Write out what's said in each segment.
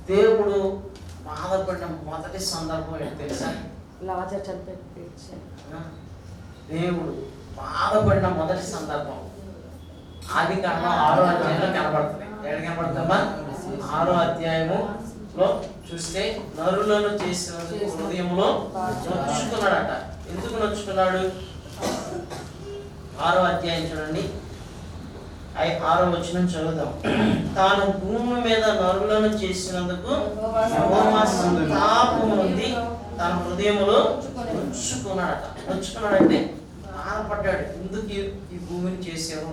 దేవుడు బాధపడిన మొదటి సందర్భం ఏంటి తెలుసా? దేవుడు బాధపడిన మొదటి సందర్భం ఆదికాండం 6వ అధ్యాయంలో కనబడుతుంది. ఎక్కడ కనబడుతుందమ్మా? 6వ అధ్యాయములో చూస్తే నరులను చేసిన హృదయంలో నొచ్చుకున్నాడట. ఎందుకు నొచ్చుకున్నాడు? 6వ అధ్యాయం చూడండి, 6వ వచనం చదువుదాం. తాను భూమి మీద నరులను చేసినందుకు సంతాపం ఉంది, తన హృదయంలో నొచ్చుకున్నాడట. నొచ్చుకున్నాడంటే బాధపడ్డాడు. ఎందుకు ఈ భూమిని చేశాను,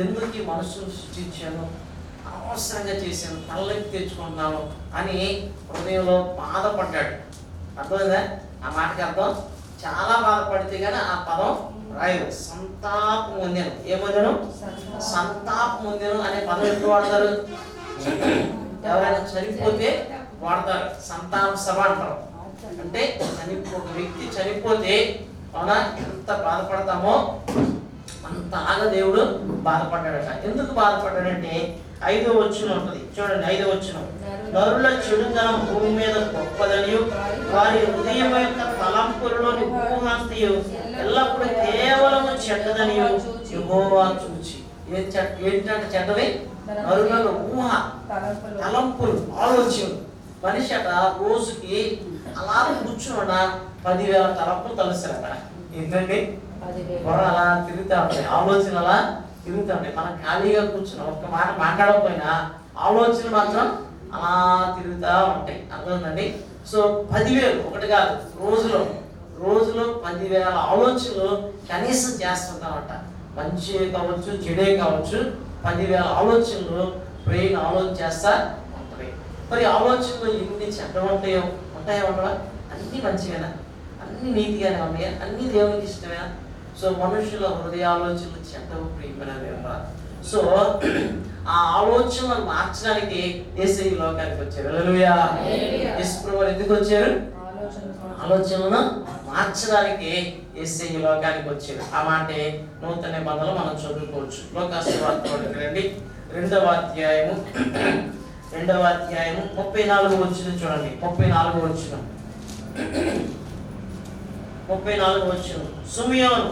ఎందుకు ఈ మనసును సృష్టించాను, అనవసరంగా చేశాను, తలకి తెచ్చుకుంటున్నాను అని హృదయంలో బాధపడ్డాడు. అర్థమైందా ఆ మాటకి అర్థం? చాలా బాధపడితే కానీ ఆ పదం రాయదు. సంతాపం పొందాను. ఏమొందాను? సంతాపం పొందాను అనే పదం ఎప్పుడు వాడతారు? ఎవరైనా చనిపోతే వాడతారు. సంతాన సభ అంటారు. అంటే ఒక వ్యక్తి చనిపోతే అవునా ఎంత బాధపడతామో అంతలాగా దేవుడు బాధపడ్డాడట. ఎందుకు బాధపడ్డాడంటే 5వ వచనం ఉంటుంది చూడండి. 5వ వచనం, నరుల చెడుతనం భూమి మీద గొప్పదనియు వారి హృదయం యొక్క తలంపులలోని ఊహంతయు ఎల్లప్పుడూ కేవలము చెడ్డదనియు యెహోవా చూచి. ఏంటంటే చెడ్డది? నరులలో ఊహ, తలంపులు, ఆలోచనలు. మనిషి అట రోజుకి అలా కూర్చున్న 10,000 తలంపులు తలుస్తారట. ఏంటండి? అలా తిరుగుతూ ఉంటాయి, ఆలోచనలు అలా తిరుగుతూ ఉంటాయి. మనం ఖాళీగా కూర్చున్నాం, ఒక్క మాట మాట్లాడకపోయినా ఆలోచనలు మాత్రం అలా తిరుగుతూ ఉంటాయి. అర్థమైందండి? సో 10,000 ఒకటి కాదు, రోజులో 10,000 ఆలోచనలు కనీసం చేస్తుంటామంట. మంచి కావచ్చు, చెడే కావచ్చు, 10,000 ఆలోచనలు బ్రెయిన్ ఆలోచన చేస్తా ఉంటుంది. మరి ఆలోచనలు ఎన్ని చెడ్డ ఉంటాయా? ఉండవా? అన్నీ మంచివేనా? అన్ని నీతిగానే ఉన్నాయా? అన్ని దేవునికి ఇష్టమేనా? సో మనుషుల హృదయ ఆలోచనలు చెడ్డవు ప్రియమైనదేమో. సో ఆ ఆలోచనలు మార్చడానికి యేసయ్య ఈ లోకానికి వచ్చారు. హల్లెలూయా. యేసు ప్రభువు ఎందుకు వచ్చారు? ఆలోచనలను మార్చడానికి యేసయ్య ఈ లోకానికి వచ్చారు. ఆ మాటే నూతన నిబంధనలు మనం చదువుకోవచ్చు. లోకాసువార్తలోకి రండి, 2వ అధ్యాయము 34వ వచనం చూడండి. 34వ వచనం, సిమియోను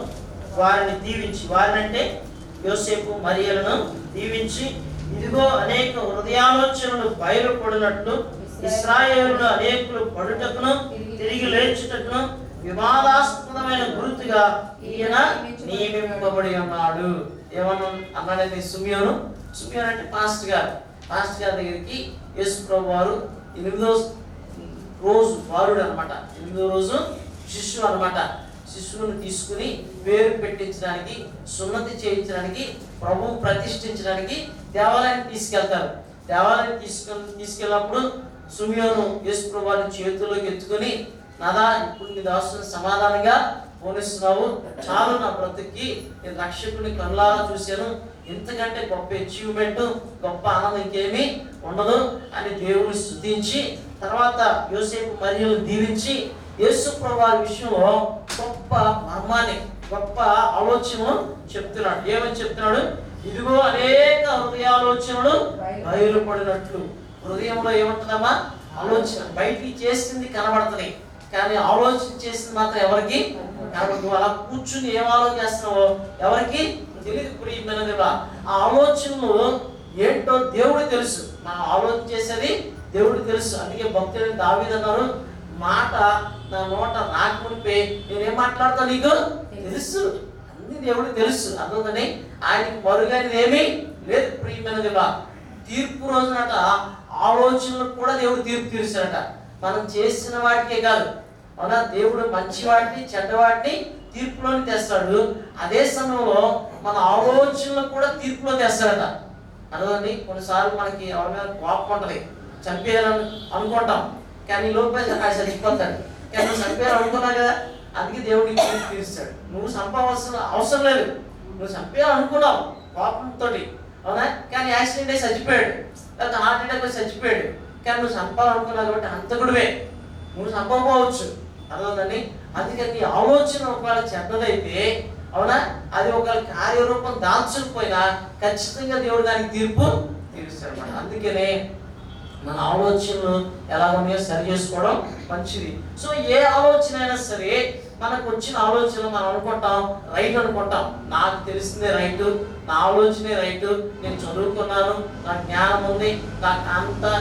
వారిని దీవించి, వారినంటే యోసేపు మరియలను దీవించి, ఇదిగో అనేక హృదయాలోచనలు బయలుపడినట్లు ఇశ్రాయేలులో అనేకులు పడుటకును తిరిగి లేచుటకును వివాదాస్పదమైన గుర్తుగా ఈయన నియమింపబడి ఉన్నాడు. ఏమన్నా అన్నాడండి సిమియోను? సిమియోను అంటే పాస్టర్ గారు దగ్గరికి యేసు ప్రభు వారు 8వ రోజు బాలుడు అనమాట, 8వ రోజు శిశువు అనమాట. శిశువును తీసుకుని పేరు పెట్టించడానికి, సున్నతి చేయించడానికి, ప్రభువు ప్రతిష్ఠించడానికి దేవాలయానికి తీసుకెళ్తారు. దేవాలయానికి తీసుకెళ్ళినప్పుడు సిమియోను యేసు ప్రభు వారిని చేతుల్లోకి ఎత్తుకొని, నాదా ఇప్పుడు నీ దాసుని సమాధానంగా పోనిస్తున్నావు, చాలు నా బ్రతుక్కి, నేను రక్షకుని కళ్ళారా చూశాను, ఇంతకంటే గొప్ప అచీవ్మెంట్, గొప్ప ఆనందం ఇంకేమీ ఉండదు అని దేవుని స్తుతించి, తర్వాత యోసేపు మరియను దీవించి యేసు ప్రభువు విషయంలో గొప్ప మర్మాన్ని, గొప్ప ఆలోచనను చెప్తున్నాడు. ఏమని చెప్తున్నాడు? ఇదిగో అనేక హృదయాలోచనలు బయలుపడినట్లు. హృదయంలో ఏముంటుందమ్మా? ఆలోచన. బయటికి చేసింది కనబడుతుంది, కానీ ఆలోచన చేసింది మాత్రం ఎవరికి కనబడదు. నువ్వు అలా కూర్చుని ఏం ఆలోచన చేస్తున్నావో ఎవరికి తెలియదు. ప్రియమైనదిగా ఆ ఆలోచనలు ఏంటో దేవుడు తెలుసు. మనం ఆలోచన చేసేది దేవుడు తెలుసు. అందుకే భక్తుడు దావీదు అన్నారు, మాట నా నోట రాకమునిపే నేనేం మాట్లాడతా నీకు తెలుసు. అన్ని దేవుడు తెలుసు. అర్థమని ఆయనకి మరుగైనది ఏమీ లేదు. ప్రియమైనదిగా తీర్పు రోజునట ఆలోచనలకు కూడా దేవుడు తీర్పు తీరుస్తాడట. మనం చేసిన వాటికే కాదు, అవునా, దేవుడు మంచి వాటిని చెడ్డ వాటిని తీర్పులోని తెస్తాడు. అదే సమయంలో మన ఆలోచనలకు కూడా తీర్పులో తెస్తాడట. అర్థమండి? కొన్నిసార్లు మనకి ఎవరి మీద కోపం ఉంటుంది, చంపేయాలని అనుకుంటాం, కానీ లోపల ఆయన చచ్చిపోతాడు. కానీ నువ్వు చంపేయాలని అనుకున్నావు కదా, అందుకే దేవుడికి తీర్పు తీరుస్తాడు. నువ్వు చంపవలసిన అవసరం లేదు, నువ్వు చంపేయాలనుకున్నావు కోపంతో, అవునా, కానీ యాక్సిడెంట్ అయి చచ్చిపోయాడు, లేకపోతే హార్ట్ అటాక్ వచ్చి చచ్చిపోయాడు, కానీ నువ్వు చంపాలనుకున్నావు కాబట్టి అంతకుడివే, నువ్వు చంపకపోవచ్చు. అర్థమండి? అందుకని నీ ఆలోచన ఒకవేళ చెడ్డదైతే, అవునా, అది ఒక కార్యరూపం దాల్చకపోయినా ఖచ్చితంగా దేవుడు దానికి తీర్పు తీరుస్తాడు అన్నమాట. అందుకనే మన ఆలోచనలు ఎలా ఉన్నాయో సరి చేసుకోవడం మంచిది. సో ఏ ఆలోచన అయినా సరే, మనకు వచ్చిన ఆలోచనలు మనం అనుకుంటాం రైట్ అనుకుంటాం. నాకు తెలిసిందే రైటు, నా ఆలోచనే రైటు, నేను చదువుకున్నాను, నాకు జ్ఞానం ఉంది, నాకు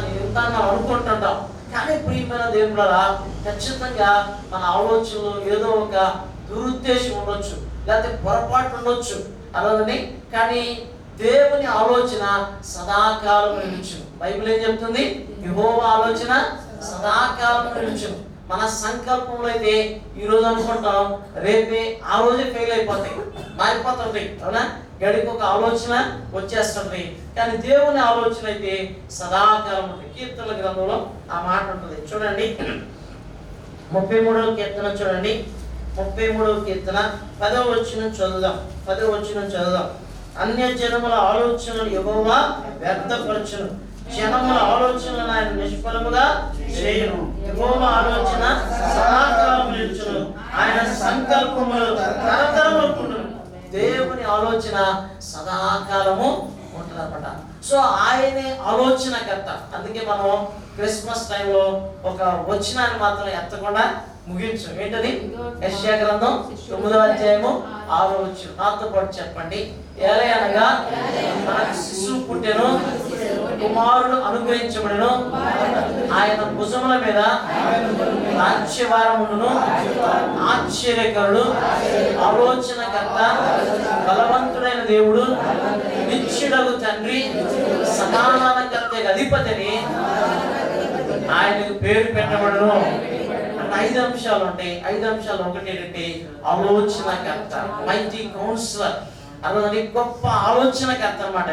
నేను ఇంత అనుకుంటుంటాం. కానీ ప్రియమైన దేవుడా, ఖచ్చితంగా మన ఆలోచనలు ఏదో ఒక దురుద్దేశం ఉండొచ్చు, లేకపోతే పొరపాటు ఉండొచ్చు అలాగని. కానీ దేవుని ఆలోచన సదాకాలం నిలుచును. బైబిల్ ఏం చెప్తుంది? యెహోవా ఆలోచన సదాకాలం నిలుచును. మన సంకల్పంలో అయితే ఈరోజు అనుకుంటాం, రేపే ఆ రోజే ఫెయిల్ అయిపోతాయి, మారిపోతుంది. అవునా? గడికి ఒక ఆలోచన వచ్చేస్తుంది. కానీ దేవుని ఆలోచన అయితే సదాకాలం ఉంటుంది. కీర్తనల గ్రంథంలో ఆ మాట ఉంటుంది. చూడండి 33వ కీర్తన చూడండి. 33వ కీర్తన 10వ వచనం చదువుదాం. 10వ వచనం చదువుదాం. అన్య జనముల ఆలోచనలు యెహోవా వ్యర్థపరచును, జనముల ఆలోచనలను ఆయన నిష్ఫలముగా చేయును. యెహోవా ఆలోచన సదాకాలం నిలుచును, ఆయన సంకల్పములు తరతరములకు ఉండును. దేవుని ఆలోచన సదాకాలము ఉంటుంది అన్నమాట. సో ఆయనే ఆలోచనకర్త. అందుకే మనం క్రిస్మస్ టైంలో ఒక వచనాన్ని మాత్రం ఎత్తకుండా ముగించు. ఏంటది? యెషయా గ్రంథం 9వ అధ్యాయము 6వ వచనం. నాతో పాటు చెప్పండి. ఏలయనగా మనకు శిశువు పుట్టెను, కుమారుడు అనుగ్రహించబడెను, ఆయన భుజముల మీద రాజ్యభారమును, ఆశ్చర్యకరుడు, ఆలోచనకర్త, బలవంతుడైన దేవుడు, నిత్యుడగు తండ్రి, సమాధానకర్త అధిపతిని ఆయనకు పేరు పెట్టబడును. 5 అంశాలు ఉంటాయి. 5 అంశాలు. ఒకటి ఏంటంటే ఆలోచనకర్త, మైటీ కౌన్సిలర్, అలాగే గొప్ప ఆలోచనకర్త అన్నమాట.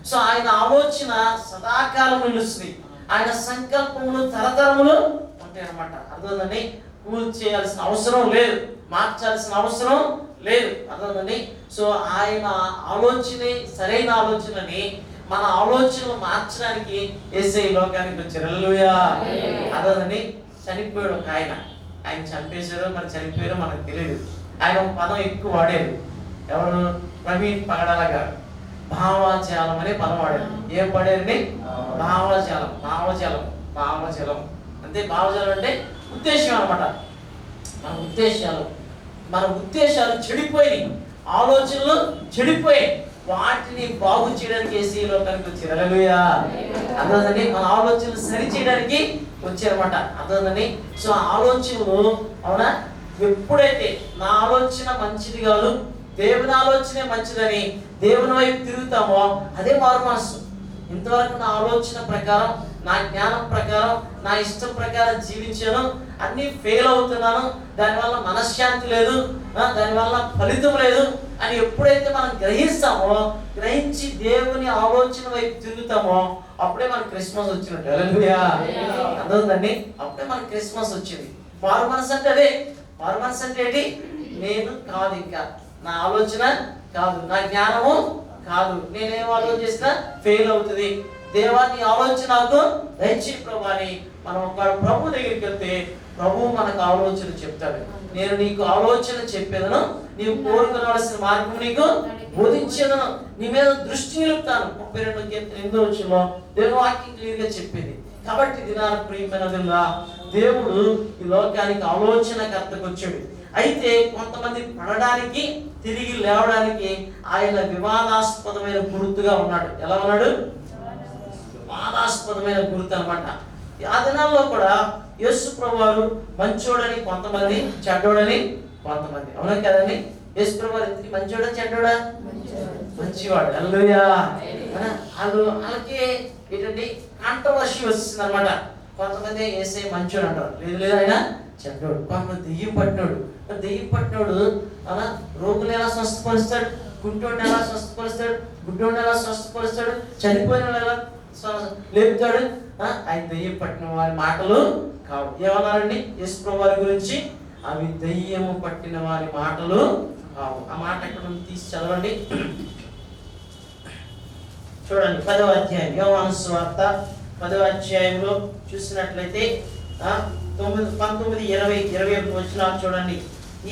సో ఆయన ఆలోచన సదాకాలం నిలుస్తుంది, ఆయన సంకల్పములు తరతరములు ఉంటాయి అన్నమాట. అర్థండి? కూల్ చేయాల్సిన అవసరం లేదు, మార్చాల్సిన అవసరం లేదు. అర్థండి? సో ఆయన ఆలోచనే సరైన ఆలోచనని మన ఆలోచనలు మార్చడానికి యేసయ్య లోకానికి వచ్చారు. హల్లెలూయా. అర్థండి? చనిపోయాడు ఒక ఆయన చంపేశారో మరి చనిపోయారో మనకు తెలియదు. ఆయన ఒక పదం ఎక్కువ వాడారు. ఎవరు? ప్రవీణ్ పగడాల గారు. భావజాలం అనే పదం వాడారు. ఏం పడారండి? భావజాలం. భావజాలం భావజాలం అంటే భావజాలం అంటే ఉద్దేశం అన్నమాట. మన ఉద్దేశాలు చెడిపోయి, ఆలోచనలు చెడిపోయి, వాటిని బాగు చేయడానికి యేసయ్య లోకానికి వచ్చారు. హల్లెలూయా. అర్థండి? మన ఆలోచనలు సరి చేయడానికి వచ్చారన్నమాట. అర్థండి? సో ఆలోచనలు, అవునా, ఎప్పుడైతే నా ఆలోచన మంచిది కాదు, దేవుని ఆలోచనే మంచిదని దేవుని వైపు తిరుగుతామో అదే మారు మనసు. ఇంతవరకు నా ఆలోచన ప్రకారం, నా జ్ఞానం ప్రకారం, నా ఇష్టం ప్రకారం జీవించాను, అన్నీ ఫెయిల్ అవుతున్నాను, దానివల్ల మనశ్శాంతి లేదు, దానివల్ల ఫలితం లేదు అని ఎప్పుడైతే మనం గ్రహిస్తామో, గ్రహించి దేవుని ఆలోచన వైపు తిరుగుతామో అప్పుడే మనకు క్రిస్మస్ వచ్చినట్టు. హల్లెలూయా. అర్థమైందండి? అప్పుడే మనకు క్రిస్మస్ వచ్చింది. మారు మనసు అంటే అదే. మారు మనసు అంటే ఏంటి? నేను కాదు, ఇంకా నా ఆలోచన కాదు, నా జ్ఞానము కాదు, నేనేం ఆలోచన చేసినా ఫెయిల్ అవుతుంది, దేవా నీ ఆలోచన నాకు దయచేయి ప్రభు అని మనం ఒక ప్రభు దగ్గరికి వెళ్తే ప్రభు మనకు ఆలోచన చెప్తాడు. నేను నీకు ఆలోచన చెప్పేదను, నీవు కోరుకోవాల్సిన మార్గం నీకు బోధించేదను, నీ మీద దృష్టి నిలుపుతాను. 32వ కీర్తన 8వ వచనంలో దేవుని వాక్యం క్లియర్ గా చెప్పింది. కాబట్టి దినాల ప్రియమైనదిగా దేవుడు ఈ లోకానికి ఆలోచనకర్తకు వచ్చాడు. అయితే కొంతమంది పడడానికి, తిరిగి లేవడానికి ఆయన వివాదాస్పదమైన గుర్తుగా ఉన్నాడు. ఎలా ఉన్నాడు? వివాదాస్పదమైన గుర్తు అన్నమాట. ఆ దినాల్లో కూడా యేసు ప్రభువారు మంచోడని కొంతమంది, చెడ్డోడని కొంతమంది. అవునా కదండి? యేసు ప్రభువారు ఎందుకు మంచోడా చెడ్డోడా? మంచివాడు. హల్లెలూయా. వాళ్ళకి ఏంటంటే కాంట్రవర్సీ వస్తుంది అనమాట. కొంతమంది యేసయ్య మంచోడు అంటారు, లేదు ఆయన చెడ్డోడు. కొంతమంది దెయ్యం పట్టినోడు అలా రోగులు ఎలా స్వస్థపరుస్తాడు, గుంటోడిని ఎలా స్వస్థపరుస్తాడు, గుడ్డోడిని ఎలా స్వస్థపరుస్తాడు, చనిపోయిన ఎలా లేపుతాడు. ఆయన దెయ్యం పట్టిన వారి మాటలు కావు. ఏమన్నారండి యేసు ప్రభువు వారి గురించి? అవి దెయ్యము పట్టిన వారి మాటలు కావు. ఆ మాట ఎక్కడ తీసి చదవండి. చూడండి 10వ అధ్యాయం యోహాను సువార్త 10వ అధ్యాయంలో చూసినట్లయితే 19, 20, 21 వచనాలు చూడండి.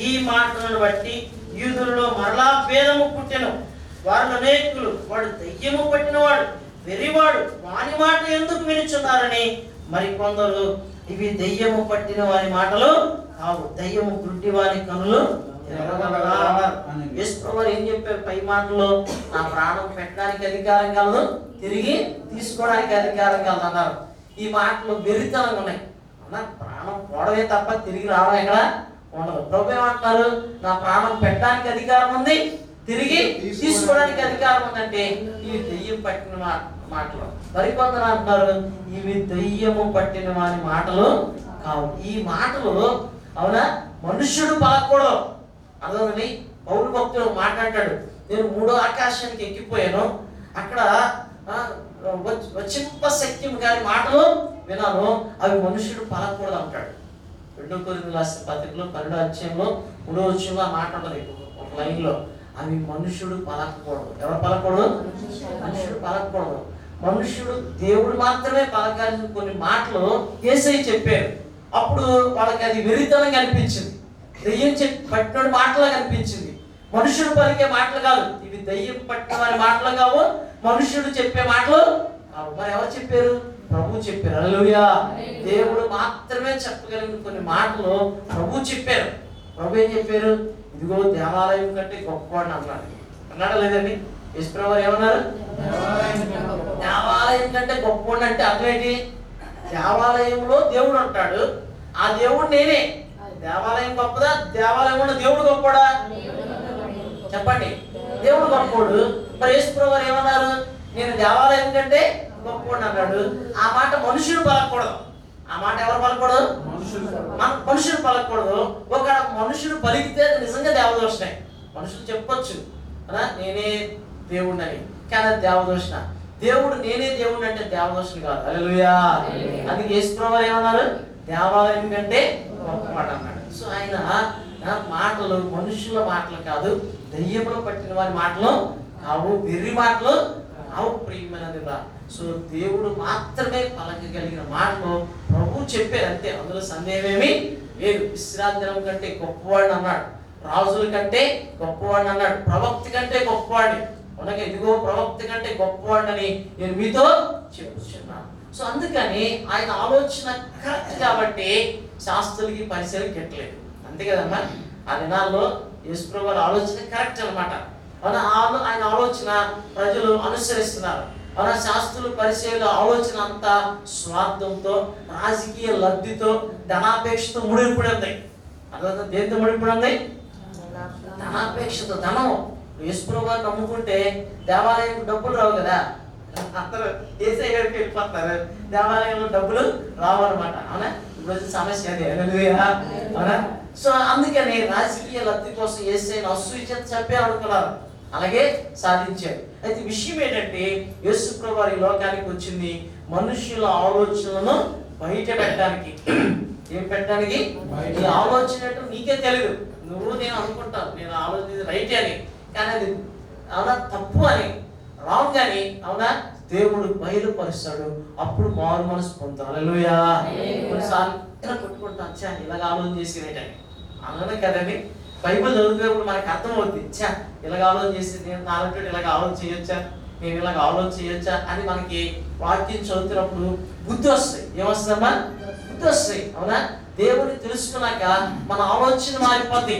ఈ మాటలను బట్టి యూదులలో మరలా భేదము పుట్టెను. వారు అనేకులు, వాడు దయ్యము పట్టినవాడు, వెర్రివాడు వాని మాట ఎందుకు వినుచున్నారని మరికొందరు ఇవి దెయ్యము పట్టిన వారి మాటలు కావు, దెయ్యము గుడ్డి వారి కనులు యేసుప్రభువు ఏం చెప్పారు పై మాటలో? నా ప్రాణం పెట్టడానికి అధికారం కలదు, తిరిగి తీసుకోవడానికి అధికారం కలదు అన్నారు. ఈ మాటలు వెర్రితనంగా ఉన్నాయి. ప్రాణం పోవడమే తప్ప తిరిగి రావడం ఎక్కడ ఉండదు. ప్రభు ఏమంటున్నారు? నా ప్రాణం పెట్టడానికి అధికారం ఉంది, తిరిగి తీసుకోవడానికి అధికారం ఉందంటే ఇవి దెయ్యం పట్టిన మాటలు. మరికొందరు అంటున్నారు ఇవి దెయ్యము పట్టిన వారి మాటలు కావు. ఈ మాటలు అవునా మనుష్యుడు పలకూడదు. అర్థమని పౌలు భక్తుడు మాట్లాడాడు, నేను 3వ ఆకాశానికి ఎక్కిపోయాను, అక్కడ వచ్చింప శక్యం గారి మాటలు విన్నాను, అవి మనుషుడు పలకూడదు అంటాడు. 2 కొరింథీయులకు రాసిన పత్రికలో 12వ అధ్యాయంలో 3వ వచనంలో ఆ మాట ఉంటుంది ఒక లైన్లో, అవి మనుషుడు పలకూడదు. ఎవరు పలకూడదు? మనుషుడు పలకూడదు. మనుషుడు దేవుడు మాత్రమే పలకాల్సిన కొన్ని మాటలు యేసయ్య చెప్పారు. అప్పుడు వాళ్ళకి అది వెర్రితనంగా అనిపించింది, దెయ్యం పట్టిన మాటలుగా అనిపించింది. మనుషుడు పలికే మాటలు కాదు, ఇవి దెయ్యం పట్టిన వారి మాటలు కావు, మనుషుడు చెప్పే మాటలు కావు. మరి ఎవరు చెప్పారు? ప్రభు చెప్పారు. హల్లెలూయా. దేవుడు మాత్రమే చెప్పగలిగిన కొన్ని మాటలు ప్రభు చెప్పారు. ప్రభు ఏం చెప్పారు? ఇదిగో దేవాలయం కంటే గొప్పవాడిని అన్నాడు. అన్నాడా లేదండి? యేసుప్రభువు ఏమన్నారు? దేవాలయం కంటే గొప్పవాడిని అంటే అర్థం ఏంటి? దేవాలయంలో దేవుడు అంటాడు, ఆ దేవుడు నేనే. దేవాలయం గొప్పదా? దేవాలయం ఉన్న దేవుడు గొప్పడా? చెప్పండి, దేవుడు గొప్పోడు. మరి యేసుప్రభువు ఏమన్నారు? నేను దేవాలయం కంటే గొప్పవాడిని అన్నాడు. ఆ మాట మనుషుడు పలకూడదు. ఆ మాట ఎవరు పలకూడదు? మనుషుడు పలకూడదు. ఒక మనుషుడు పలికితే నిజంగా దేవదోషణే. మనుషులు చెప్పొచ్చు అలా నేనే దేవుడిని అని, కానీ దేవదోషణ. దేవుడు నేనే దేవుడిని అంటే దేవదోషణ కాదు. హల్లెలూయా. అందుకే యేసుప్రభువు ఏమన్నారు? దేవాలయం కంటే గొప్పవాడు అన్నాడు. సో ఆయన మాటలు మనుషుల మాటలు కాదు, దెయ్యములు పట్టిన వారి మాటలు కావు, వెర్రి మాటలు కావు ప్రియమైనది. సో దేవుడు మాత్రమే పలకగలిగిన మాటలు ప్రభు చెప్పారు అంతే, అందులో సందేహమేమి లేదు. విశ్రాంతి దినం కంటే గొప్పవాడిని అన్నాడు, రాజుల కంటే గొప్పవాడిని అన్నాడు, ప్రవక్త కంటే గొప్పవాడిని. అలాగే ఇదిగో ప్రవక్త కంటే గొప్పవాడిని నేను మీతో చెప్పుచున్నాను. సో అందుకని ఆయన ఆలోచన కరెక్ట్ కాబట్టి శాస్త్రులకి పరిశీలన కెట్టలేదు. అంతే కదమ్మా. ఆ దినాల్లో యేసుప్రభువు ఆలోచన కరెక్ట్ అనమాట. ఆయన ఆలోచన ప్రజలు అనుసరిస్తున్నారు. మన శాస్త్రులు పరిచయాల ఆలోచన అంతా స్వార్థంతో, రాజకీయ లబ్ధితో, ధనాపేక్షతో ముడిపడి ఉంది. అర్థం? దేంతో ముడిపడి ఉంది? ధనాపేక్షతో. ధనం. యేసుప్రభువుని నమ్ముకుంటే దేవాలయంలో డబ్బులు రావు కదా, అందరూ యేసయ్య గారికి వెళ్ళిపోతారు, దేవాలయంలో డబ్బులు రావు అనమాట. అవునా? ఈరోజు సమస్య అదే. అవునా? సో అందుకని రాజకీయ లబ్ధి కోసం యేసయ్యను అసూయ చేత చంపేయాలనుకున్నారు, అలాగే సాధించారు. అయితే విషయం ఏంటంటే యేసుప్రభువు ఈ లోకానికి వచ్చింది మనుషుల ఆలోచనలను బయట పెట్టడానికి. ఏం పెట్టడానికి? ఈ ఆలోచన నీకే తెలియదు. నువ్వు నేను అనుకుంటాను నేను ఆలోచన రైట్ అని, కానీ అది అవునా తప్పు అని, రాంగ్ అని అవునా దేవుడు బయలుపరుస్తాడు. అప్పుడు మారు మనసు పొందుతాం. హల్లెలూయా. కొన్నిసార్లు ఇలా కొట్టుకుంటాం, చా ఇలాగ ఆలోచన చేసేటని అలానే కదండి. బైబిల్ చదువుతున్నప్పుడు మనకు అర్థమవుతుంది, చా ఇలాగ ఆలోచన చేసి నేను నాలుగు ఇలాగ ఆలోచన చేయొచ్చా, నేను ఇలాగ ఆలోచన చేయొచ్చా అని మనకి వాక్యం చదువుతున్నప్పుడు బుద్ధి వస్తాయి. ఏమొస్తుందమ్మా? బుద్ధి వస్తాయి. అవునా? దేవుడిని తెలుసుకున్నాక మన ఆలోచన మారిపోద్ది.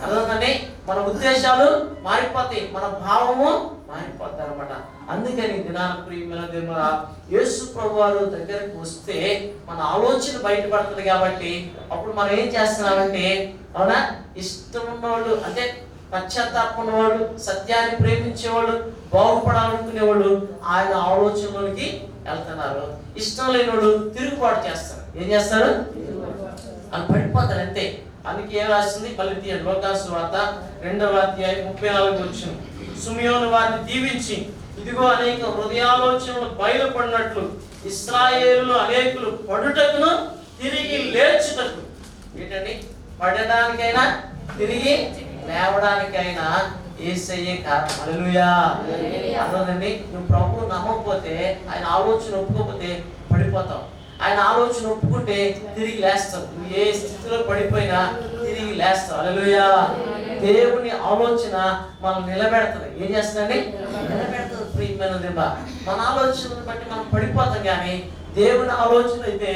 అర్థండి, మన ఉద్దేశాలు మారిపోతాయి, మన భావము మారిపోద్ది అనమాట. అందుకని దినాన ప్రియమైన దేవుడ యేసు ప్రభువారు దగ్గరకు వస్తే మన ఆలోచన బయటపడుతుంది. కాబట్టి అప్పుడు మనం ఏం చేస్తున్నామంటే అవునా ఇష్టం ఉన్నవాళ్ళు, అంటే పశ్చాత్తాపం ఉన్నవాళ్ళు, సత్యాన్ని ప్రేమించేవాళ్ళు, బాగుపడాలనుకునేవాళ్ళు ఆయన ఆలోచనలోకి వెళ్తున్నారు. ఇష్టం లేని వాళ్ళు తిరుగుబాటు చేస్తారు. ఏం చేస్తారు? అని పడిపోతారు అంతే. అందుకే ఏం రాసింది? మళ్ళీ తీయండి, లోకాసు వార్త 2వ అధ్యాయం 34 వచనం. సిమియోను వారిని దీవించి ఇదిగో అనేక హృదయాలోచనలు బయలుపడినట్లు ఇశ్రాయేలులో అనేకులు పడుటకును తిరిగి లేచుటకు. ఏంటండి? పడడానికైనా తిరిగి లేవడానికైనా యేసయ్యే కారణం. హల్లెలూయా. అర్థమండి? నువ్వు ప్రభువు నమ్మకపోతే, ఆయన ఆలోచన ఒప్పుకోకపోతే పడిపోతావు. ఆయన ఆలోచన ఒప్పుకుంటే తిరిగి లేస్తావు. నువ్వు ఏ స్థితిలో పడిపోయినా తిరిగి లేస్తావు. హల్లెలూయా. దేవుని ఆలోచన మనం నిలబెడుతుంది. ఏం చేస్తుందండి? నిలబెడుతుంది. ప్రియమైనది మన ఆలోచనను బట్టి మనం పడిపోతాం, కానీ దేవుని ఆలోచన అయితే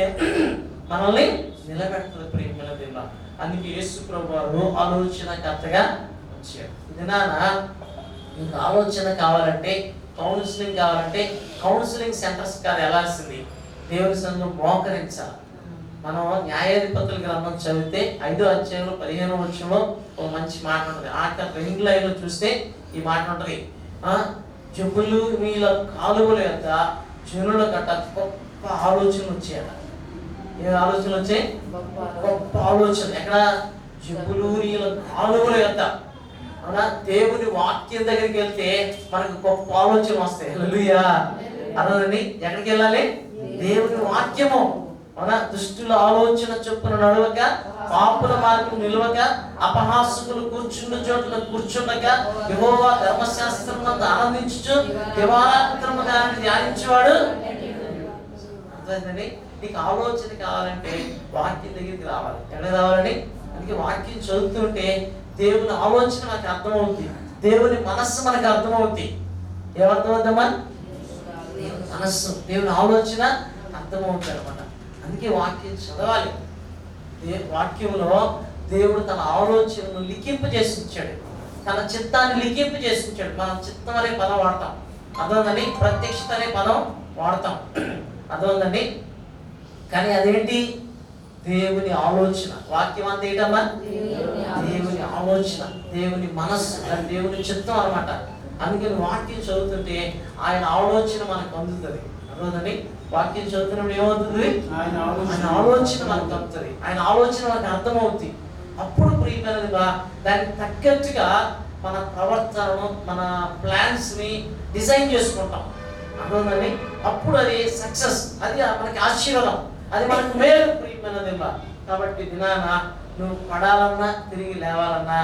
మనల్ని నిలబెడుతుంది ప్రియమైనది. అందుకే యేసు ప్రభువు ఆలోచనకర్తగా వచ్చాడు. ఇది మీకు ఆలోచన కావాలంటే, కౌన్సిలింగ్ కావాలంటే కౌన్సిలింగ్ సెంటర్స్ కాదు వెళ్ళాల్సింది, దేవుని సన్నిధిలో మోకరించాలి. మనం న్యాయాధిపతుల గ్రంథం చదివితే 5వ అధ్యాయంలో 15వ వచనంలో ఒక మంచి మాట ఉంటుంది. ఆఖరి 2 లైన్లు చూస్తే ఈ మాట ఉంటుంది, జబ్బులు వీళ్ళ కాలువల యొక్క జనుల గట్ట గొప్ప ఆలోచనలు వచ్చాయట. ఏ ఆలోచనలు వచ్చాయి? గొప్ప ఆలోచన. ఎక్కడ? జబ్బులు వీళ్ళ కాలువల యొక్క. అవునా? దేవుని వాక్యం దగ్గరికి వెళ్తే మనకు గొప్ప ఆలోచన వస్తాయి. హల్లెలూయా. అర్థమైంది? ఎక్కడికి వెళ్ళాలి? దేవుని వాక్యము. అవునా? దుష్టుల ఆలోచన చొప్పున నడవక, పాపుల మార్గం నిలవక, అపహాసకులు కూర్చుండు చోట్ల కూర్చుండక, యెహోవా ధర్మశాస్త్రమునందు ఆనందించుచు దివారాత్రము దానిని ధ్యానించేవాడు. అర్థమైందండి? నీకు ఆలోచన కావాలంటే వాక్యం దగ్గరికి రావాలి. ఎక్కడ రావాలండి? అందుకే వాక్యం చదువుతుంటే దేవుని ఆలోచన మనకు అర్థమవుతుంది, దేవుని మనస్సు మనకు అర్థమవుతుంది. ఏమర్థమవుతామా? దేవుని మనస్సు, దేవుని ఆలోచన అర్థమవుతుంది అనమాట. అందుకే వాక్యం చదవాలి. వాక్యంలో దేవుడు తన ఆలోచనను లిఖింపు చేసి ఉంచాడు, తన చిత్తాన్ని లిఖింపు చేసి ఉంచాడు. మనం చిత్తం అనే పదం వాడతాం, అర్థమైందండి? ప్రత్యక్షత అనే పదం వాడతాం, అర్థమైందండి? కానీ అదేంటి? దేవుని ఆలోచన. వాక్యం అంతా ఏంటమ్మా? దేవుని ఆలోచన, దేవుని మనస్సు, దేవుని చిత్తం అనమాట. అందుకని వాక్యం చదువుతుంటే ఆయన ఆలోచన మనకు అందుతుంది, అర్థమైందండి? వాక్యం చదువుతున్నప్పుడు ఏమవుతుంది? ఆయన ఆలోచన మనకు అందుతుంది, ఆయన ఆలోచన మనకు అర్థమవుతుంది. అప్పుడు ప్రియమైనదిగా దానికి తగ్గట్టుగా మన ప్రవర్తనను, మన ప్లాన్స్ని డిజైన్ చేసుకుంటాం, అర్థమైందండి? అప్పుడు అది సక్సెస్, అది మనకి ఆశీర్వాదం, అది మనకు మేలు ప్రియమైనది. కాబట్టి దినాన నువ్వు పడాలన్నా తిరిగి లేవాలన్నా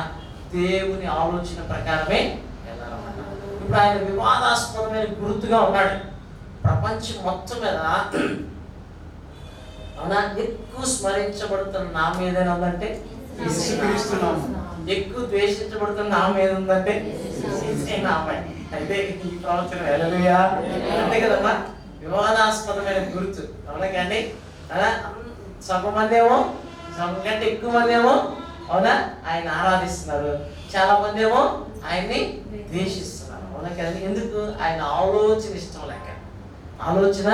దేవుని ఆలోచన ప్రకారమే వెళ్ళాలన్నమాట. ఇప్పుడు ఆయన వివాదాస్పదమైన గుర్తుగా ఉన్నాడు ప్రపంచం మొత్తం మీద. అవునా? ఎక్కువ స్మరించబడుతున్న నామం ఏదైనా ఉందంటే ఎక్కువ ద్వేషించబడుతున్న నామం ఏది ఉందంటే నామే. అయితే ఈ ప్రవచనం హల్లెలూయా అంతే కదమ్మా. వివాదాస్పదమైన గుర్తు, అవునా? కానీ సగం మంది ఏమో, సగం కంటే ఎక్కువ మంది ఏమో అవునా ఆయన ఆరాధిస్తున్నారు, చాలా మంది ఏమో ఆయన్ని ద్వేషిస్తున్నారు, అవునా? కానీ ఎందుకు? ఆయన ఆలోచన ఇష్టం లేక, ఆలోచన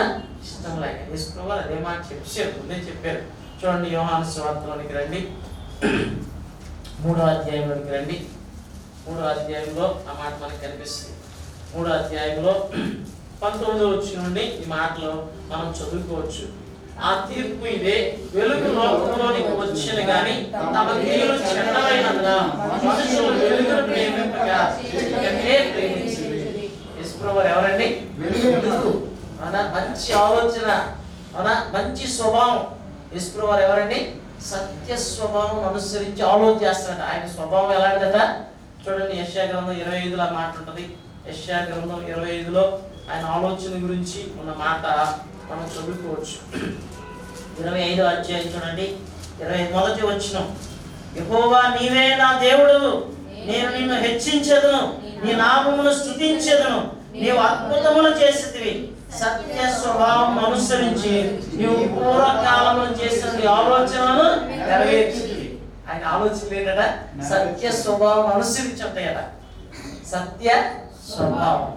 ఇష్టం లేక. యేసుప్రభువు అదే మాట చెప్పారు, ముందే చెప్పారు. చూడండి, యోహాను సువార్తలోనికి రండి, 3వ అధ్యాయంలోనికి రండి. 3వ అధ్యాయంలో ఆ మాట మనకు కనిపిస్తుంది. 3వ అధ్యాయంలో 19వ వచనం నుండి ఈ మాటలు మనం చదువుకోవచ్చు. ఆ తీర్పు ఇదే, వెలుగు లోకంలోనికి వచ్చిన గాని తమ క్రియలు చెడ్డమైనందున మనుషులు వెలుగును ప్రేమింపక చీకటినే ప్రేమించింది. యేసుప్రభువు ఎవరండి? వెలుగు. అవునా? మంచి ఆలోచన, అవునా? మంచి స్వభావం. యేసుప్రభువు ఎవరండి? సత్య స్వభావం అనుసరించి ఆలోచన చేస్తాడు. ఆయన స్వభావం ఎలాంటిదట? చూడండి, యెషయా గ్రంథం 25లో మాట ఉంటుంది. యెషయా గ్రంథం 25లో ఆయన ఆలోచన గురించి ఉన్న మాట మనం చదువుకోవచ్చు. 25వ అధ్యాయం చూడండి, 21వ వచనం. యెహోవా నీవే నా దేవుడు, నేను నిన్ను హెచ్చించెదను, నీ నామమును స్తుతించెదను. నీవు అద్భుతములు చేసితివి, సత్య స్వభావం అనుసరించి నీవు పూర్వకాలంలో చేసిన నీ ఆలోచనలను నెరవేర్చింది. ఆయన ఆలోచనలు ఏంటట? సత్య స్వభావం అనుసరించి ఉంటాయట. సత్య స్వభావం,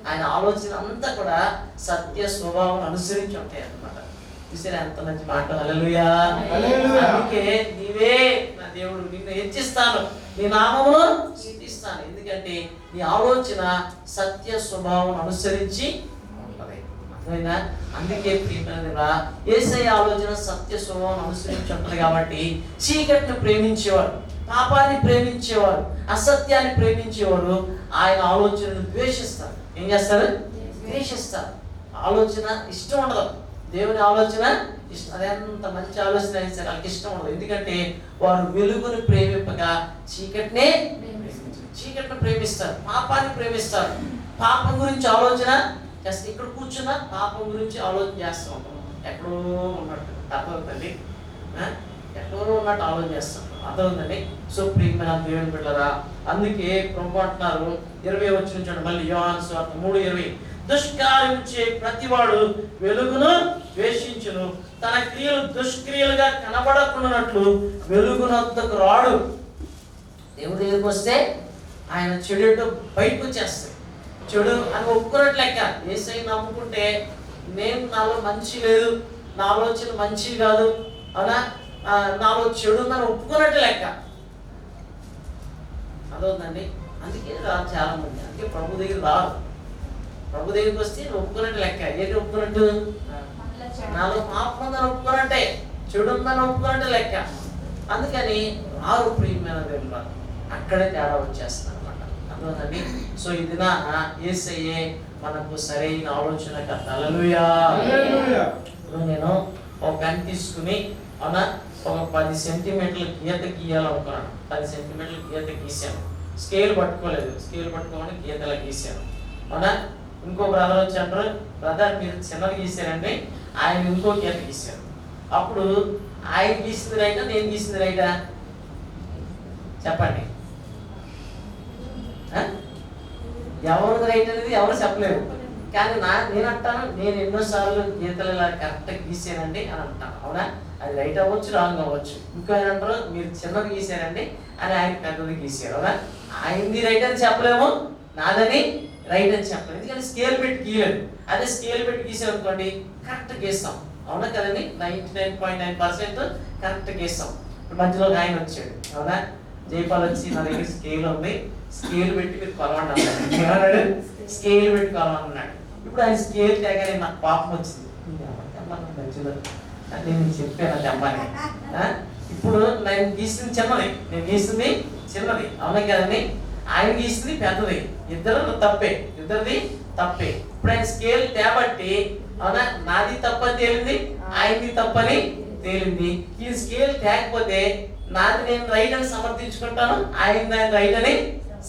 ఆయన ఆలోచన అంతా కూడా సత్య స్వభావం అనుసరించి ఉంటాయి అన్నమాట. చూసారా ఎంత మంచి మాట? హల్లెలూయా. అందుకే నీవే నా దేవుడు, నిన్ను హెచ్చిస్తాను, నీ నామమును స్తుతిస్తాను. ఎందుకంటే నీ ఆలోచన సత్య స్వభావం అనుసరించి ఉంటది, అర్థమైందా? అందుకే ప్రియమైనదిగా యేసయ్య ఆలోచన సత్య స్వభావం అనుసరించి ఉంటది. కాబట్టి చీకటిని ప్రేమించేవాడు, పాపాన్ని ప్రేమించేవాడు, అసత్యాన్ని ప్రేమించేవాడు ఆయన ఆలోచనను ద్వేషిస్తారు. ఏం చేస్తారు? ద్వేషిస్తారు. ఆలోచన ఇష్టం ఉండదు, దేవుని ఆలోచన ఇష్టం. అదెంత మంచి ఆలోచన అయినా సరే వాళ్ళకి ఇష్టం ఉండదు. ఎందుకంటే వారు వెలుగుని ప్రేమింపక చీకటినే చీకటిని ప్రేమిస్తారు, పాపాన్ని ప్రేమిస్తారు. పాపం గురించి ఆలోచన చేస్తారు. ఇక్కడ కూర్చున్నా పాపం గురించి ఆలోచన చేస్తూ ఉంటాం. ఎక్కడో ఉన్నట్టు అర్థమవుతుంది, ఎక్కడో ఉన్నట్టు ఆలోచన చేస్తాం. అర్థమవుతుందండి. సో ప్రియమైన దేవుని బిడ్డలారా, అందుకే ప్రభు అంటున్నారు 20 వచ్చిన చూడండి మళ్ళీ, యోహాను సువార్త 3:20, దుష్కార్యం చే ప్రతివాడు వెలుగును ద్వేషించును, తన క్రియలు దుష్క్రియలుగా కనబడకున్నట్లు వెలుగునొద్దకు రాడు. దేవుడి దగ్గరికి వస్తే ఆయన చెడు బయటకు వచ్చేస్తాయి. చెడు అని ఒప్పుకున్నట్లు లెక్క. యేసయ్య నమ్ముకుంటే నాలో మంచి లేదు, నా ఆలోచన మంచి కాదు, అలా నాలో చెడు ఉందని ఒప్పుకున్నట్టు లెక్క. అదవుతుందండి. అందుకే రాదు చాలా మంది, అందుకే ప్రభు దగ్గర రాదు. ప్రభు దగ్గరికి వస్తే ఒప్పుకున్నట్టు లెక్క. ఏంటి ఒప్పుకున్నట్టు? నాలో పాపం ఉందని ఒప్పుకున్నట్టే, చెడు ఉందని ఒప్పుకున్నట్టు లెక్క. అందుకని రారు ప్రియమైన దేవుడు, అక్కడే తేడా వచ్చేస్తుంది అనమాట. అర్థమవుతుందండి. సో ఇది యేసయ్యే మనకు సరైన ఆలోచన కర్త. హల్లెలూయా. నేను ఒక పెన్ తీసుకుని అవునా ఒక 10 సెంటీమీటర్ల గీత గీయాలనుకున్నాను. 10 సెంటీమీటర్ల గీత గీసాను. స్కేల్ పట్టుకోలేదు, స్కేల్ పట్టుకోమని గీతలా గీసాను. అవునా ఇంకో బ్రదర్ వచ్చి అంటారు, బ్రదర్ మీరు చిన్నది గీసారండి, ఆయన ఇంకో గీత గీశారు. అప్పుడు ఆయన గీసింది రైటా, నేను గీసింది రైటా? చెప్పండి. ఎవరిది రైట్ అనేది ఎవరు చెప్పలేరు. కానీ నేను అంటాను, నేను ఎన్నోసార్లు గీతలు ఇలా కరెక్ట్గా గీసానండి అని అంటాను. అవునా అది రైట్ అవ్వచ్చు, రాంగ్ అవ్వచ్చు. ఇంకో ఆయన అంటారు మీరు చిన్నది గీసారండి అని ఆయన పెద్దది గీసారు. అవునా ఆయనది రైట్ అని చెప్పలేము, నాదని రైట్ అని చెప్పలేము. ఎందుకంటే స్కేల్ పెట్టి గీయలేదు. అదే స్కేల్ పెట్టి గీసాం అనుకోండి కరెక్ట్ గీస్తాం. అవునా కదండి, 99.9% కరెక్ట్ గీస్తాం. ఇప్పుడు మధ్యలో ఆయన వచ్చాడు. అవునా జైపాల్ వచ్చి నా దగ్గర స్కేల్ ఉంది, స్కేల్ పెట్టి మీరు కొలవండి అన్నాడు. స్కేల్ పెట్టి కొలవన్నాడు. ఇప్పుడు ఆయన స్కేల్ తేగానే నాకు పాపం వచ్చింది. మధ్యలో నేను చెప్పాను తెమ్మని. ఇప్పుడు నేను గీసింది చిన్నది, నేను గీసింది చిన్నది. అవునా కదండి, ఆయన గీసింది పెద్దది. ఇద్దరు తప్పే, ఇద్దరిది తప్పే. ఇప్పుడు ఆయన స్కేల్ తేబట్టి అవునా నాది తప్పని తేలింది, ఆయనది తప్పని తేలింది. ఈ స్కేల్ తేకపోతే నాది నేను రైట్ అని సమర్థించుకుంటాను, ఆయన రైట్ అని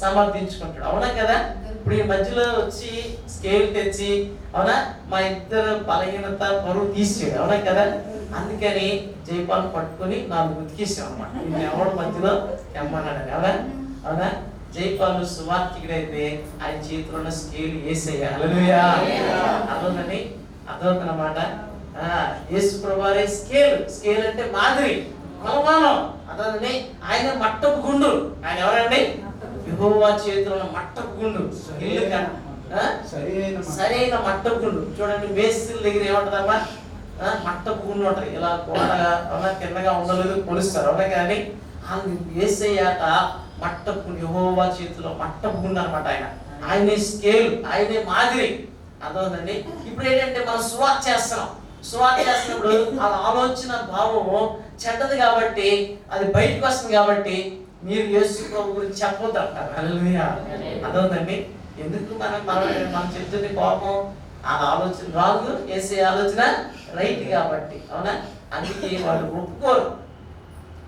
సమర్థించుకుంటాడు. అవునా కదా. ఇప్పుడు ఈ మధ్యలో వచ్చి స్కేల్ తెచ్చి అవునా మా ఇద్దరు బలహీనత పరువు తీసాడు. అవునా కదా. అందుకని జైపాల్ పట్టుకొని 4 ఉతికేసాం అనమాట. ఎవడు మధ్యలో తెమ్మన్నాడు. అవునా అవునా జైపాల్ సువార్తికుడైతే ఆయన చేతిలో ఉన్న స్కేల్ యేసయ్య. హల్లెలూయా. అర్థమవుతుందండి, అర్థమవుతుందన్నమాట. యేసు ప్రభువారే స్కేల్. స్కేల్ అంటే మాదిరి, కొలమానం. అర్థమవుతుంది. ఆయన మట్టపు గుండు. ఆయన ఎవరండి? యెహోవా చేతిలో ఉన్న మట్టపు గుండు. సరైన మట్టపు గుండు. చూడండి మేస్త్రి దగ్గర ఏమంటదమ్మా, మట్టపు గుండు ఉంటుంది. ఇలా గోడగా అవునా కిందగా ఉండలేదు కొలుస్తారు. అవునా కానీ యేసయ్యాట మట్టపు గుండు, యెహోవా చేతిలో మట్టపు గుండు అనమాట. ఆయనే స్కేల్, ఆయనే మాదిరి. అర్థమవుతుందండి. ఇప్పుడు ఏంటంటే మనం సువార్త చేస్తున్నాం. సువార్త చేస్తున్నప్పుడు ఆ ఆలోచన భావము చెడ్డది కాబట్టి అది బయటకు వస్తుంది. కాబట్టి మీరు యేసు ప్రభు గురించి చెప్పొద్దు అంటారు. హల్లెలూయా. అర్థమవుతుందండి. ఎందుకు మనం చెప్తుంది కోపం, ఆ ఆలోచన రాంగ్, యేసే ఆలోచన రైట్ కాబట్టి. అవునా అందుకే వాళ్ళు ఒప్పుకోరు.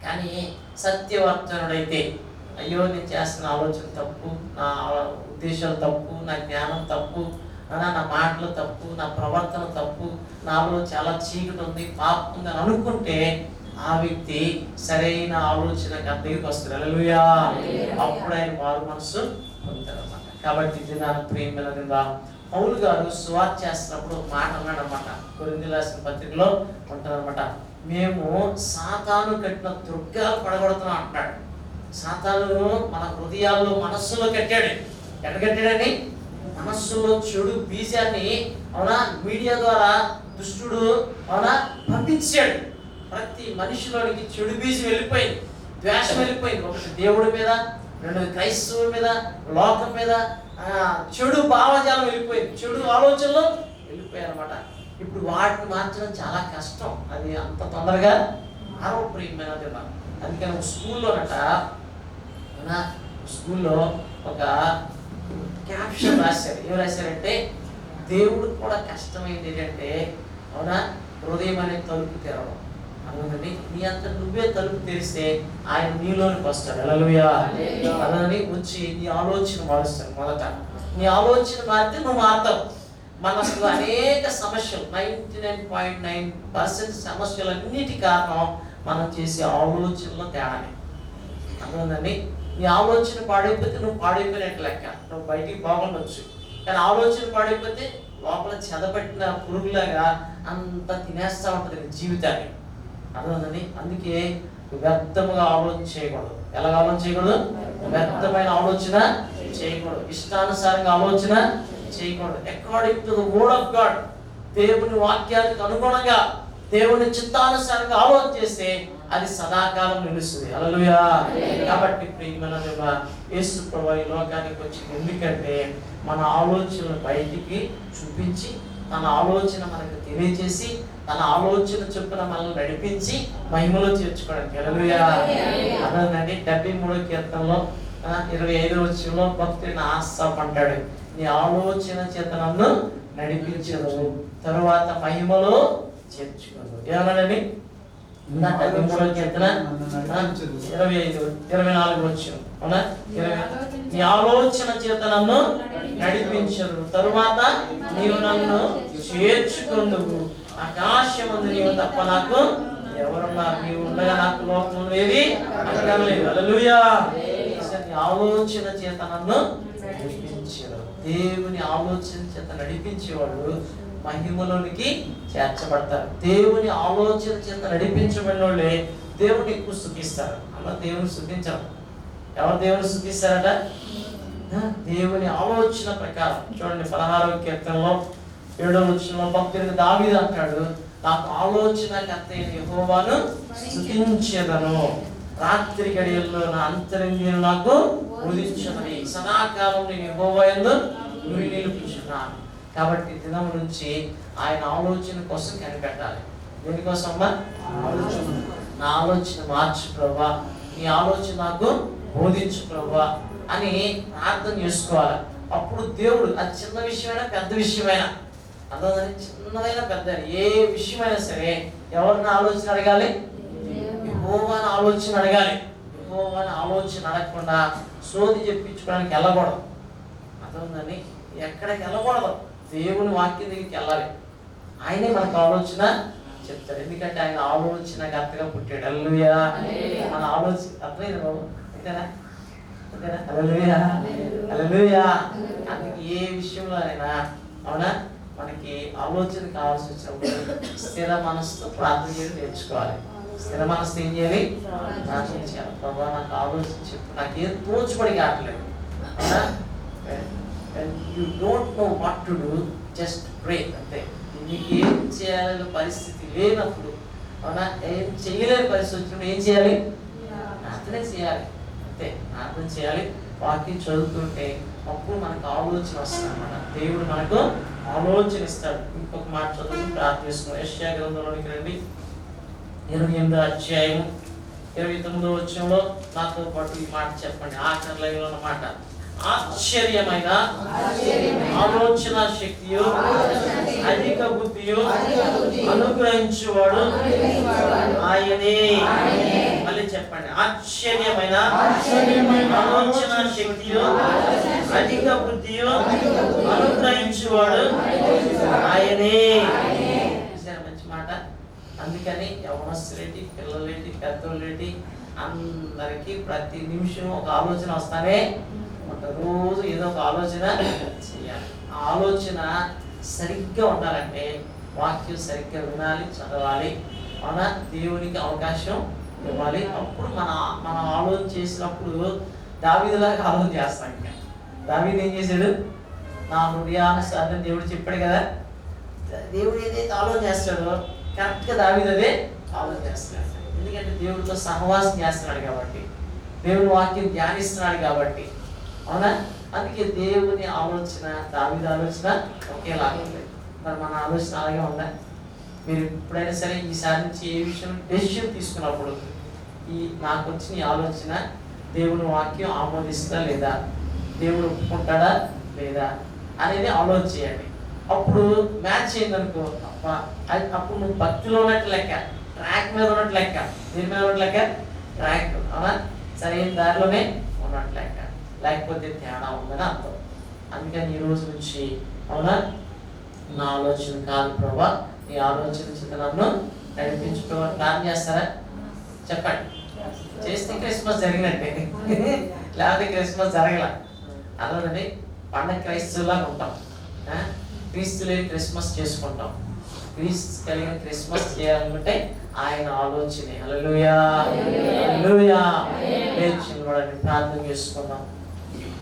కానీ సత్యవర్తనుడైతే అయ్యో నేను చేస్తున్న ఆలోచన తప్పు, నా ఉద్దేశాలు తప్పు, నా జ్ఞానం తప్పు, నా మాటలు తప్పు, నా ప్రవర్తన తప్పు, నాలో చాలా చీకటి ఉంది, పాపం ఉంది అని అనుకుంటే ఆ వ్యక్తి సరైన ఆలోచన దగ్గరికి వస్తుంది. హల్లెలూయా. అప్పుడు ఆయన మారు మనసు పొందుతారన్నమాట. కాబట్టి దినాన్ని ప్రేమగా పౌలు గారు సువార్త చేస్తున్నప్పుడు ఒక మాట అన్నాడు అనమాట. కొరింథీయులకు రాసిన పత్రికలో ఉంటుందన్నమాట. మేము సాతాను కట్టిన దుర్గాలు పడగొడుతున్నాం అంటున్నాడు. సాతాను మన హృదయాల్లో మనస్సులో కట్టాడు. ఎక్కడ కట్టాడని? మనస్సులో చెడు బీజాన్ని అవునా మీడియా ద్వారా దుష్టుడు అవునా పంపించాడు. ప్రతి మనిషిలోనికి చెడు బీజం వెళ్ళిపోయింది, ద్వేషం వెళ్ళిపోయింది. ఒకటి దేవుడి మీద, రెండోది క్రైస్తవుల మీద, లోకం మీద చెడు భావజాలం వెళ్ళిపోయింది, చెడు ఆలోచనలు వెళ్ళిపోయాయి అనమాట. ఇప్పుడు వాటిని మార్చడం చాలా కష్టం. అది అంత తొందరగా ఆరోగ్యమైన. అందుకని ఒక స్కూల్లోనట స్కూల్లో ఒక క్యాప్షన్ రాశారు. ఏం రాశారంటే, దేవుడికి కూడా కష్టమైంది ఏంటంటే అవునా హృదయం అనే తలుపు తెరవడం. అవునండి, నీ అంత నువ్వే తలుపు తెరిస్తే ఆయన నీలోనికి వస్తాడు. హల్లెలూయా. అలాని వచ్చి నీ ఆలోచన మారుస్తాడు. మొదట నీ ఆలోచన మారితే నువ్వు మారుతావు. మనకు అనేక సమస్యలు 99.9% సమస్యలన్నిటి కారణం మనం చేసే ఆలోచనలో తేడానే. అర్థమైందండి. నీ ఆలోచన పాడైపోతే నువ్వు పాడైపోయినట్టు లెక్క. నువ్వు బయటికి బాగుండొచ్చు, కానీ ఆలోచన పాడైపోతే లోపల చెదపట్టిన పురుగులాగా అంతా తినేస్తూ ఉంటుంది నీ జీవితాన్ని. అర్థమైందండి. అందుకే వ్యర్థముగా ఆలోచన చేయకూడదు. ఎలాగ ఆలోచన చేయకూడదు? వ్యర్థమైన ఆలోచన చేయకూడదు. ఇష్టానుసారంగా ఆలోచన చేయకూడదు. According to the word of God, దేవుని వాక్యానికి అనుగుణంగా దేవుని చిత్తానుసారంగా ఆలోచన చేస్తే అది సదాకాలం నిలుస్తుంది. హల్లెలూయా. కాబట్టి ప్రియమైన యేసు ప్రభువు ఈ లోకానికి వచ్చింది ఎందుకంటే మన ఆలోచనలు బయటికి చూపించి, తన ఆలోచన మనకు తెలియజేసి, తన ఆలోచన చొప్పున మనల్ని నడిపించి మహిమలో చేర్చుకోవడానికి. హల్లెలూయా. అదేనండి 73వ కీర్తనలో 25వ వచనంలో భక్తుడిని ఆశాపంటాడు, నీ ఆలోచన చేత నన్ను నడిపించదు, తరువాత మహిమలో చేర్చుకోదు. ఏమన్నాడండి? 73వ కీర్తన 24వ వచనం. అవునా? నీ ఆలోచన చేత నన్ను నడిపించదు, తరువాత నీవు నన్ను చేర్చుకొందువు, ఆకాశమందు నీవు తప్ప నాకు ఎవరున్నారు, నీవు ఉండగా నాకు లోకం ఏది అడగలేదు. హల్లెలూయా. నీ ఆలోచన చేత నన్ను నడిపించదు. దేవుని ఆలోచన చేత నడిపించేవాళ్ళు మహిమలోనికి చేర్చబడతారు. దేవుని ఆలోచన చేత నడిపించబడిన వాళ్ళే దేవుని ఎక్కువ స్తుతిస్తారు. అలా దేవుని స్తుతించరు. ఎవరు దేవుని స్తుతిస్తారట? దేవుని ఆలోచన ప్రకారం. చూడండి 16వ కీర్తనలో 7వ వచనంలో భక్తుడికి దావీదు అంటాడు, నాకు ఆలోచన కర్త అయిన యెహోవాను స్తుతించెదను, రాత్రి గడియల్లో నా అంతరంగిని నాకు బోధించదని, సదాకాలం నేను యెహోవా యందు నిలుపుచున్నాను. కాబట్టి దినం నుంచి ఆయన ఆలోచన కోసం కనిపెట్టాలి. దేనికోసమ్మా? ఆలోచన. నా ఆలోచన మార్చు ప్రభువా, నీ ఆలోచన నాకు బోధించు ప్రభువా అని ప్రార్థన చేసుకోవాలి. అప్పుడు దేవుడు, అది చిన్న విషయమైనా పెద్ద విషయమైనా, అర్థం చిన్నదైనా పెద్ద ఏ విషయమైనా సరే ఎవరిని ఆలోచన అడగాలి? యెహోవాని ఆలోచన అడగాలి. యెహోవాని ఆలోచన అడగకుండా సోది చెప్పించుకోవడానికి వెళ్ళకూడదు. అర్థందని ఎక్కడికి వెళ్ళకూడదు. దేవుని వాక్యం దగ్గరికి వెళ్ళాలి. ఆయనే మనకు ఆలోచన చెప్తాడు. ఎందుకంటే ఆయన ఆలోచన కర్తగా పుట్టాడు. హల్లెలూయా. మన ఆలోచన అర్థమైంది బాబు? అంతేనా? అంతేనా? హల్లెలూయా. హల్లెలూయా. అందుకే ఏ విషయంలో అయినా, అవునా, మనకి ఆలోచన కావాల్సి వచ్చినప్పుడు స్థిర మనసుతో ప్రార్థన చేయడం నేర్చుకోవాలి. స్థిర మనసుతో ఏం చేయాలి? ప్రార్థన చేయాలి. ప్రభా నాకు ఆలోచన చెప్పు, నాకేం తోచుబడి కావట్లేదు. అవునా? You don't know what to do, just ప్రే. అంతే. నీకు ఏం చేయాలనే పరిస్థితి లేనప్పుడు, అవునా, ఏం చేయలేని పరిస్థితి వచ్చినప్పుడు ఏం చేయాలి? ప్రార్థనే చేయాలి. అంతే, ప్రార్థన చేయాలి. వాక్యం చదువుతుంటే అప్పుడు మనకు ఆలోచన వస్తుంది అన్నమాట. దేవుడు మనకు ఆలోచన ఇస్తాడు. ఇంకొక మాట చదువుకుని ప్రార్థిస్తున్నాం. యెషయా గ్రంథంలోనికి రండి. 28వ అధ్యాయం 29వ వచనంలో నాతో పాటు ఈ మాట చెప్పండి. ఆఖరి లైన్లో ఉన్న మాట, ఆశ్చర్యమైన ఆలోచన శక్తియు అధిక బుద్ధియు అనుగ్రహించువాడు ఆయనే. మళ్ళీ చెప్పండి, ఆశ్చర్యమైన ఆలోచన శక్తియు అధిక బుద్ధియు అనుగ్రహించువాడు ఆయనే. మంచి మాట. అందుకని యవనస్తులేటి, పిల్లలేటి, పెద్దోళ్ళేటి అందరికీ ప్రతి నిమిషం ఒక ఆలోచన వస్తానే రోజు ఏదో ఒక ఆలోచన చేయాలి. ఆ ఆలోచన సరిగ్గా ఉండాలంటే వాక్యం సరిగ్గా వినాలి, చదవాలి. మన దేవునికి అవకాశం ఇవ్వాలి. అప్పుడు మనం ఆలోచన చేసినప్పుడు దావీదులాగా ఆలోచన చేస్తాం. ఇంకా దావీదు ఏం చేశాడు? నా హృదయానుసారం దేవుడు చెప్పాడు కదా. దేవుడు ఏదైతే ఆలోచన చేస్తాడో కరెక్ట్గా దావీదు అదే ఆలోచన చేస్తాడు. ఎందుకంటే దేవుడితో సహవాసం చేస్తున్నాడు కాబట్టి, దేవుని వాక్యం ధ్యానిస్తున్నాడు కాబట్టి. అవునా? అందుకే దేవుని ఆలోచన దావీదు ఆలోచన ఒకేలాగా ఉంది. మరి మన ఆలోచన అలాగే ఉందా? మీరు ఎప్పుడైనా సరే ఈసారి నుంచి ఏ విషయం డెసిషన్ తీసుకున్నప్పుడు నాకు వచ్చిన ఈ ఆలోచన దేవుని వాక్యం ఆమోదిస్తుందా లేదా, దేవుడు ఒప్పుకుంటాడా లేదా అనేది ఆలోచన చేయండి. అప్పుడు మ్యాచ్ అయిందనుకో, అప్పుడు నువ్వు భక్తిలో ఉన్నట్టు లెక్క, ట్రాక్ మీద ఉన్నట్టు లెక్క. దేని మీద ఉన్నట్టు లెక్క? ట్రాక్. అవునా? సరైన దారిలోనే ఉన్నట్టు లెక్క. లేకపోతే తేడా ఉందని అర్థం. అందుకని ఈ రోజు నుంచి, అవునా, నా ఆలోచన కాదు ప్రభా, నీ ఆలోచన చేత నన్ను నడిపించుకోవాలని ప్లాన్ చేస్తారా? చెప్పండి. చేస్తే క్రిస్మస్ జరిగినట్టే, లేకపోతే క్రిస్మస్ జరగల. అలానండి పండగ క్రైస్తవులాగా ఉంటాం. క్రీస్తు లేని క్రిస్మస్ చేసుకుంటాం. క్రీస్తు కలిగిన క్రిస్మస్ చేయాలనుకుంటే ఆయన ఆలోచనే. హల్లెలూయా, హల్లెలూయా. లేచి నిలబడండి, ప్రార్థన చేసుకుందాం.